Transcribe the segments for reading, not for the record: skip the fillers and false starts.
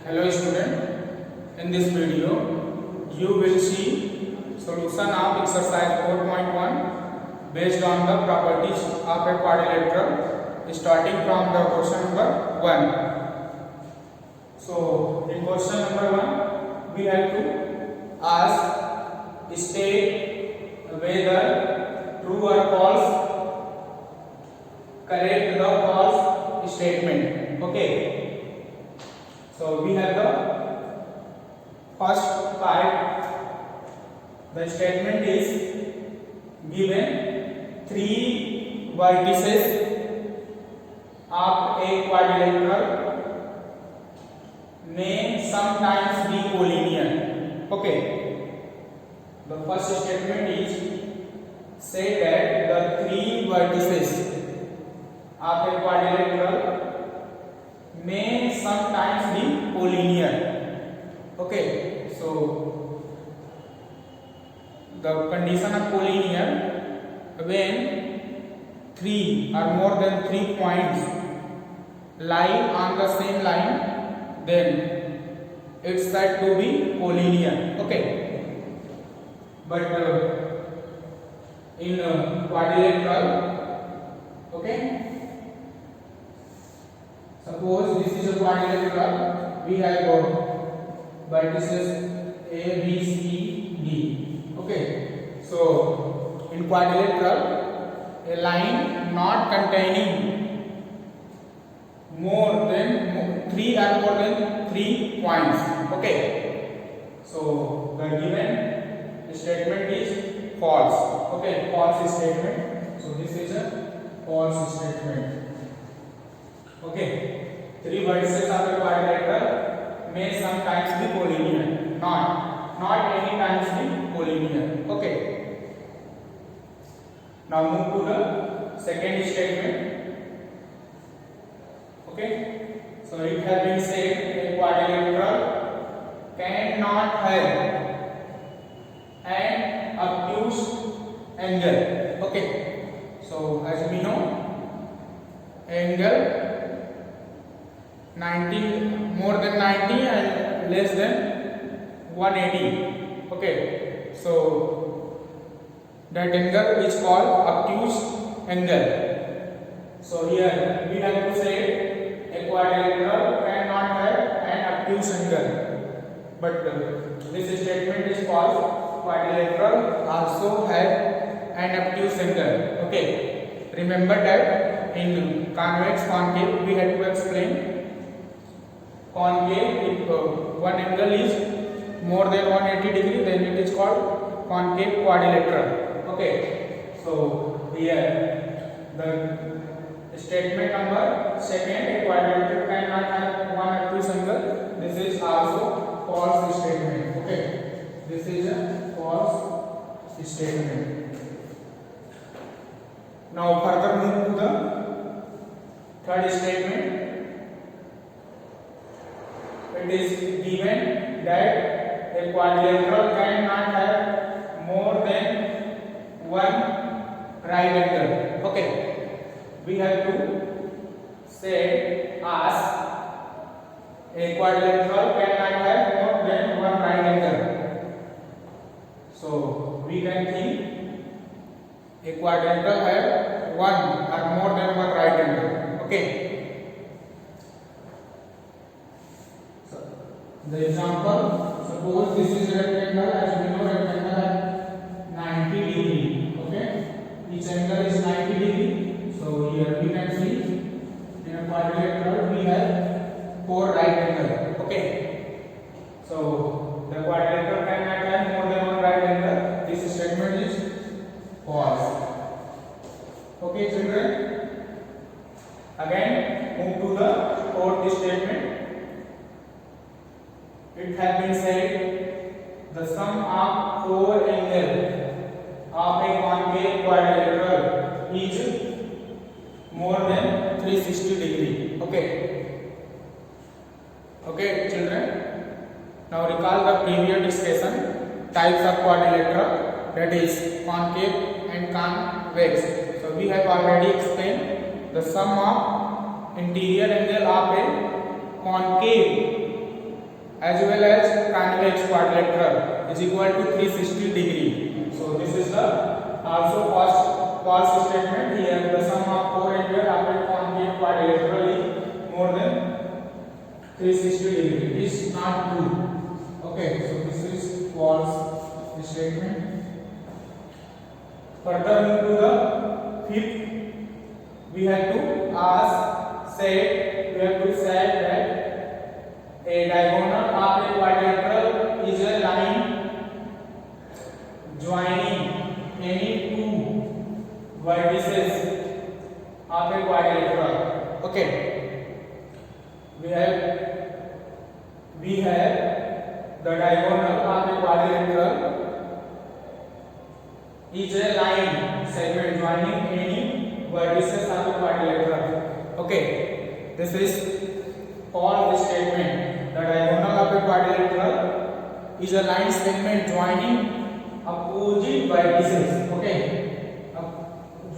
Hello student, in this video you will see solution of exercise 4.1 based on the properties of a quadrilateral starting from the question number 1. So in question number 1 we have to ask, state whether true or false, correct the false statement. Okay. So we have the first part. The statement is given three vertices of a quadrilateral may sometimes be collinear. Okay. The first statement is say that the three vertices of a quadrilateral may sometimes be collinear. Okay, so the condition of collinear, when three or more than 3 points lie on the same line, then it's said to be collinear. Okay, but in quadrilateral, okay, suppose this is a quadrilateral, we have vertices A, B, C, D. Okay, so in quadrilateral, a line not containing more than 3 or more than 3 points. Okay, so the given statement is false. Okay, false statement. So this is a false statement. Okay, three vertices of a quadrilateral may sometimes be collinear, not any times be collinear. Okay. Now move to the second statement. Okay, so it has been said a quadrilateral cannot have an obtuse angle. Okay, so as we know, angle 90, more than 90 and less than 180. Okay, so that angle is called obtuse angle. So here we have to say a quadrilateral cannot have an obtuse angle, but this statement is false. Quadrilateral also have an obtuse angle. Okay, remember that in convex concave we had to explain. Concave, if one angle is more than 180 degree, then it is called concave quadrilateral. Okay, so here the statement number second, a quadrilateral cannot have one obtuse angle. This is also false statement. Okay, this is a false statement. Now further move to the third statement. It is given that a quadrilateral cannot have more than one right angle. Okay, we have to say ask a quadrilateral cannot have more than one right angle. So we can think a quadrilateral have one or more than one right angle. Okay. The example, suppose this is rectangle, as we know rectangle has 90 degree. Okay, each angle is 90 degree. So here we can see in a quadrilateral we have 4 right angle. Okay, so the quadrilateral cannot have more than one right angle. This statement is false. Okay, children. Again, move to the fourth statement. It has been said the sum of 4 angles of a concave quadrilateral is more than 360 degree. Okay. Okay, children. Now recall the previous discussion types of quadrilateral, that is concave and convex. So we have already explained the sum of interior angle of a concave as well as convex quadrilateral is equal to 360 degree. So this is the also false statement. Here the sum of four angle after concave quadrilateral is more than 360 degree. It is not true. Okay, so this is false statement. Further move to the fifth. We have to say that a diagonal of a quadrilateral is a line joining any two vertices of a quadrilateral. Okay, we have the diagonal of a quadrilateral is a line segment joining any vertices of a quadrilateral. Okay, this is false statement. The diagonal of a quadrilateral is a line segment joining opposite vertices. Okay,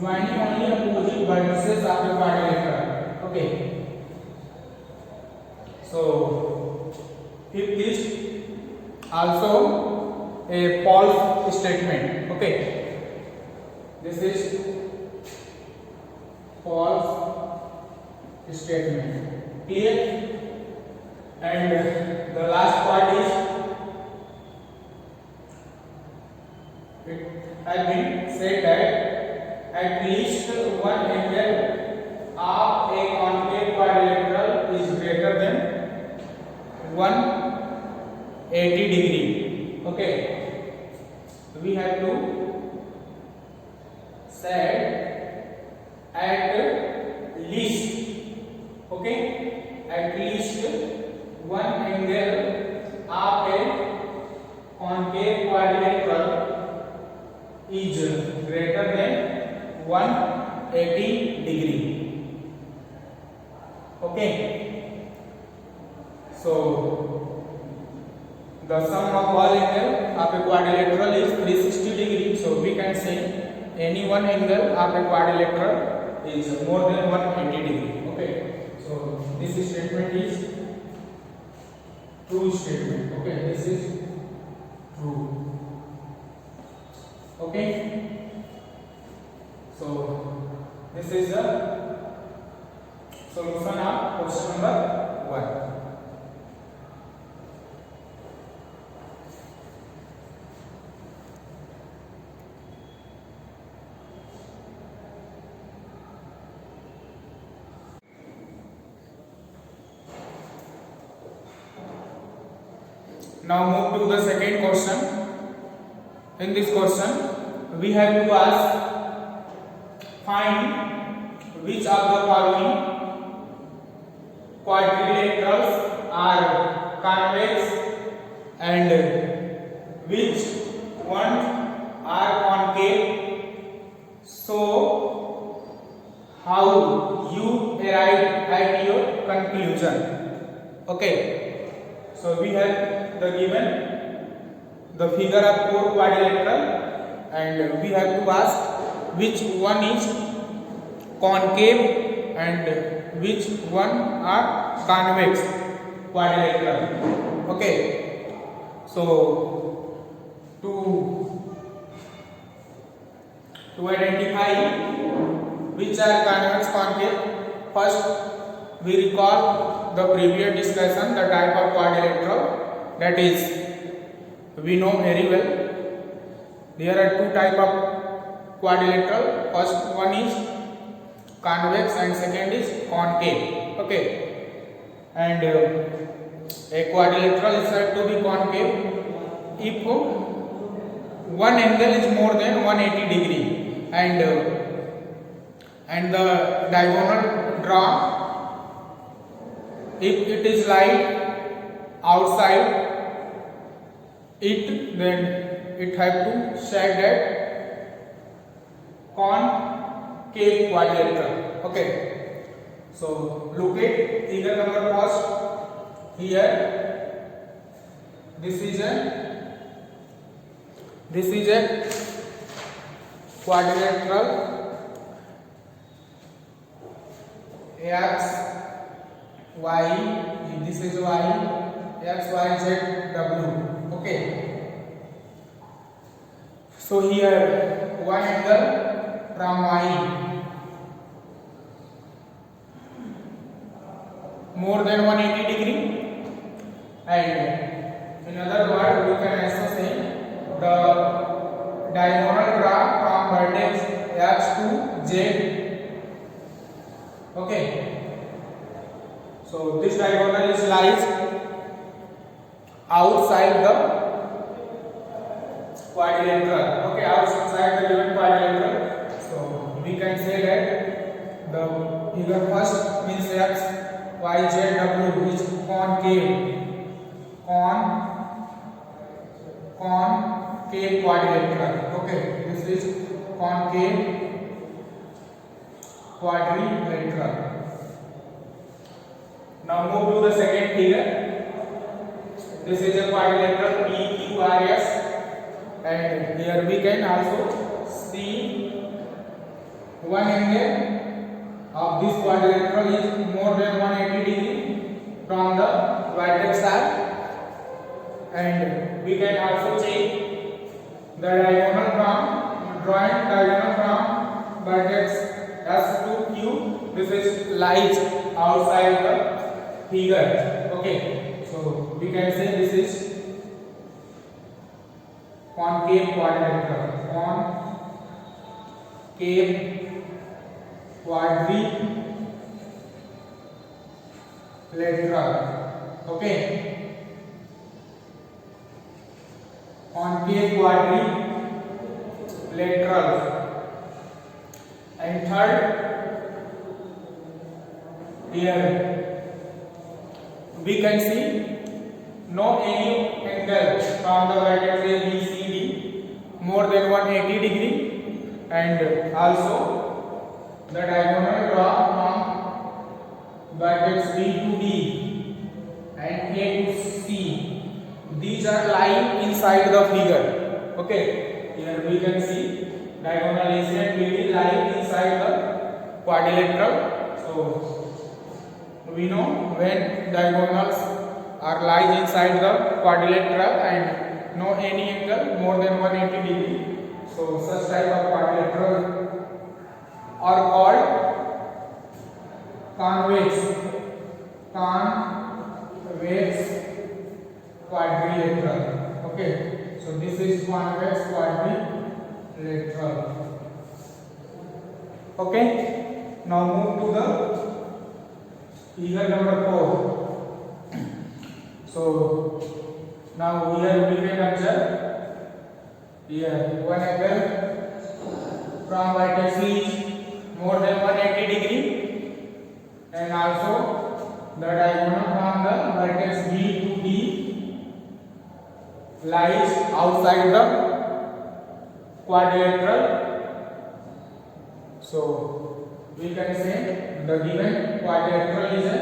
joining only opposite vertices of a quadrilateral. Okay, so fifth is also a false statement. Okay, this is false statement. Clear? And the last part is it has been said that at least one angle of a concave quadrilateral is greater than 180 degree. Okay, we have to say at least. Okay, at least one angle of a concave quadrilateral is greater than 180 degree. Okay, so the sum of all angle of a quadrilateral is 360 degree. So we can say any one angle of a quadrilateral is more than 180 degree. Okay, so this statement is true statement. Okay, this is true. Okay, so this is the solution of question number 1. Now move to the second question. In this question, we have to ask, find which of the following quadrilaterals are convex and which ones are concave. So how you arrive at your conclusion. Okay, so we have the given the figure of four quadrilateral and we have to ask which one is concave and which one are convex quadrilateral. Okay, so to identify which are convex concave, first we recall the previous discussion, the type of quadrilateral, that is we know very well. There are two type of quadrilateral. First one is convex and second is concave. Okay, and a quadrilateral is said to be concave if one angle is more than 180 degree and the diagonal draw, if it is light outside it, then it have to say that concave quadrilateral. Okay, so look at figure number first. Here this is a quadrilateral x y, this is y x y z w. Okay, so here one angle from y more than 180 degree, and in other word we can also say the diagonal graph from vertex x to z. Okay, so this diagonal is lies outside the quadrilateral. Okay, outside the given quadrilateral. So we can say that the figure first means x y z w is concave quadrilateral. Okay, this is concave quadrilateral. Now move to the second figure. This is a quadrilateral PQRS, and here we can also see one angle of this quadrilateral is more than 180 degree from the vertex side, and we can also check the diagonal from vertex S to Q. This is lies outside the figure. Okay, so we can say this is concave quadrilateral. Concave quadrilateral. Okay, concave quadrilateral. And third, here we can see no any angle from the vertex A, B, C, D more than 180 degree, and also the diagonal draw from vertex B to D and A to C. These are lying inside the figure. Okay, here we can see diagonal AC and BD lying inside the quadrilateral. So we know when diagonals are lies inside the quadrilateral and no any angle more than 180 degree, so such type of quadrilateral are called convex quadrilateral. Okay, so this is convex quadrilateral. Okay, now move to the figure number 4. So now here we can observe here one angle from vertex is more than 180 degree, and also the diagonal from the vertex B to D lies outside the quadrilateral. So we can say the given quadrilateral is a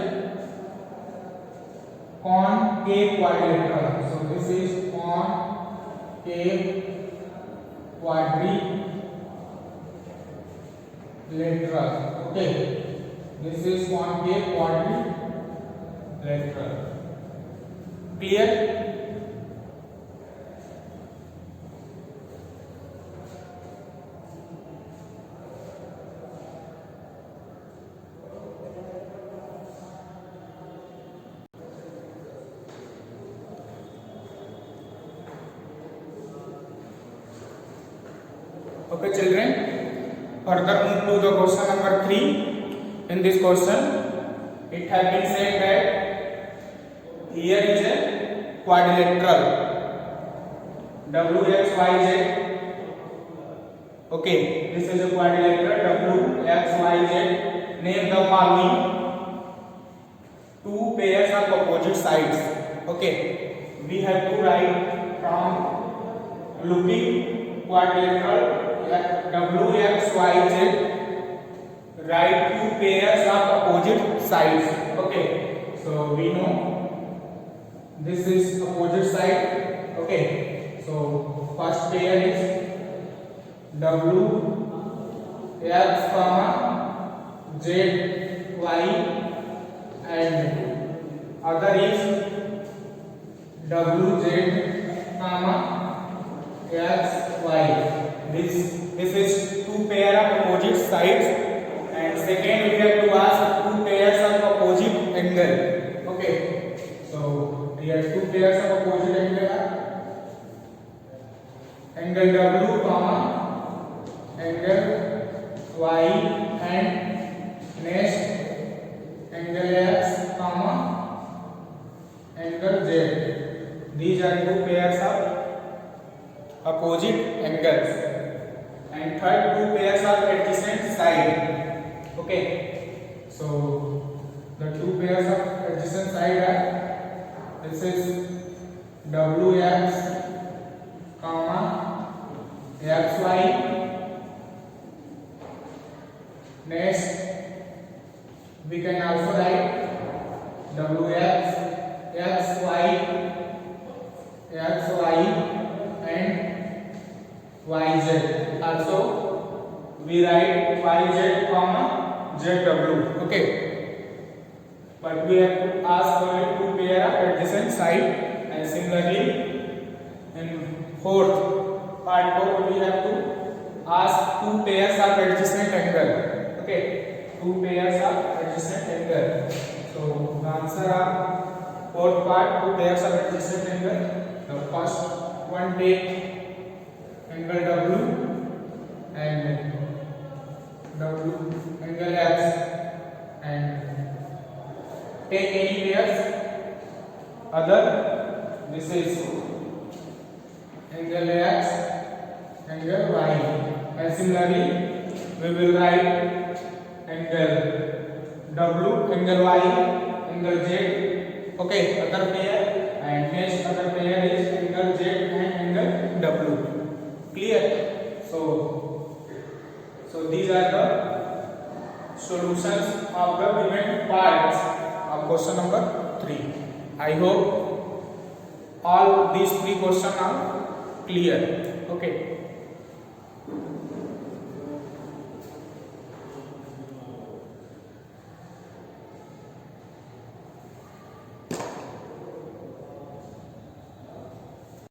concave quadrilateral. So this is concave quadrilateral. Okay, this is concave quadrilateral. Clear? Okay children, further move to the question number 3. In this question it has been said that here is a quadrilateral WXYZ. Okay, this is a quadrilateral WXYZ. Name the following two pairs of opposite sides. Okay, we have to write from looking quadrilateral WXYZ, write two pairs of opposite sides. Okay, so we know this is opposite side. Okay, so first pair is WX comma ZY, and other is WZ comma XY. This is two pair of opposite sides, and second we have to ask two pairs of opposite angle. Okay, so here two pairs of opposite angle are angle W comma angle Y, and next angle X comma angle Z. These are two pairs of opposite angles, and third two pairs of adjacent side. Okay, so the two pairs of adjacent side are, this is WX comma XY. Next we can also write WX XY and YZ. Also we write YZ comma ZW. Okay, but we have to ask only two pair of adjacent side, and similarly in fourth part 4 we have to ask two pairs of adjacent angle. Okay, two pairs of adjacent angle. So the answer of fourth part, two pairs of adjacent angle. The first one, take angle W and W angle X, and take any pairs other. This is angle X, angle Y, and similarly we will write angle W, angle Y, angle Z. Okay, other pair, and next other pair is angle Z and angle W. Clear? So these are the solutions of the given parts of question number 3. I hope all these three questions are clear. Okay.